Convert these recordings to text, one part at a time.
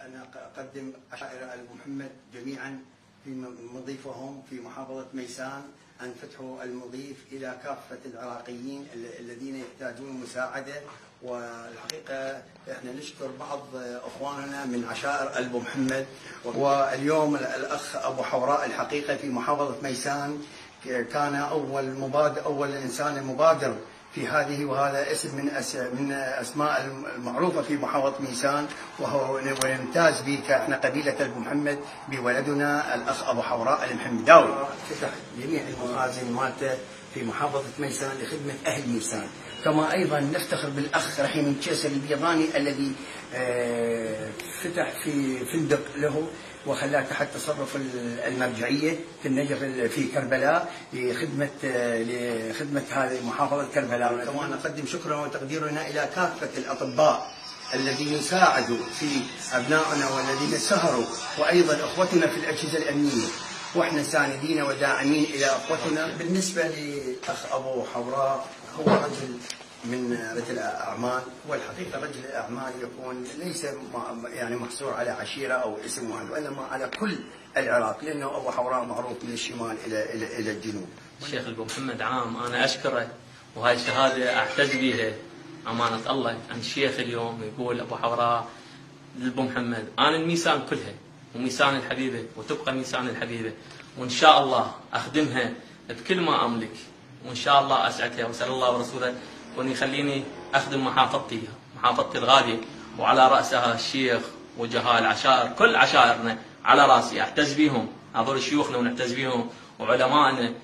أنا أقدم عشائر أبو محمد جميعا في مضيفهم في محافظة ميسان أن فتحوا المضيف إلى كافة العراقيين الذين يحتاجون مساعدة. والحقيقة احنا نشكر بعض اخواننا من عشائر أبو محمد. واليوم الاخ ابو حوراء الحقيقة في محافظة ميسان كان اول انسان مبادر في هذه، وهذا اسم من اسماء المعروفة في محافظة ميسان، ونمتاز به احنا قبيلة أبو محمد بولدنا الاخ ابو حوراء المحمداوي. فتح جميع المخازن مالته في محافظة ميسان لخدمة اهل ميسان. كما ايضا نفتخر بالاخ رحيم الجسر البيضاني الذي فتح في فندق له وخلاه تحت تصرف المرجعيه في النجف في كربلاء لخدمه هذه محافظه كربلاء. كما نقدم شكرا وتقديرنا الى كافه الاطباء الذين ساعدوا في ابنائنا والذين سهروا، وايضا اخوتنا في الاجهزه الامنيه، واحنا ساندين وداعمين الى اخوتنا. بالنسبه لاخ ابو حوراء هو رجل من رجل اعمال، والحقيقه رجل الاعمال يكون ليس يعني محصور على عشيره او اسم واحد، وانما على كل العراق، لانه ابو حوراء معروف من الشمال الى الجنوب. الشيخ ابو محمد عام انا اشكره، وهاي الشهاده اعتز بها امانه الله. ان الشيخ اليوم يقول ابو حوراء لابو محمد انا الميسان كلها وميسان الحبيبه وتبقى ميسان الحبيبه، وان شاء الله اخدمها بكل ما املك، وان شاء الله اسعدها، واسال الله ورسوله وان يخليني اخدم محافظتي الغاليه، وعلى راسها الشيخ وجهاء العشائر، كل عشائرنا على راسي، اعتز بهم، هذول شيوخنا ونعتز بهم وعلمائنا،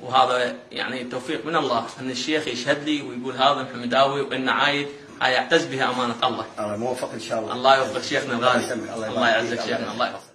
وهذا يعني توفيق من الله ان الشيخ يشهد لي ويقول هذا محمداوي وان عايد، هاي اعتز بها امانه الله. الله موفق ان شاء الله. الله يوفق شيخنا الغالي. الله يعزك شيخنا. الله يوفق.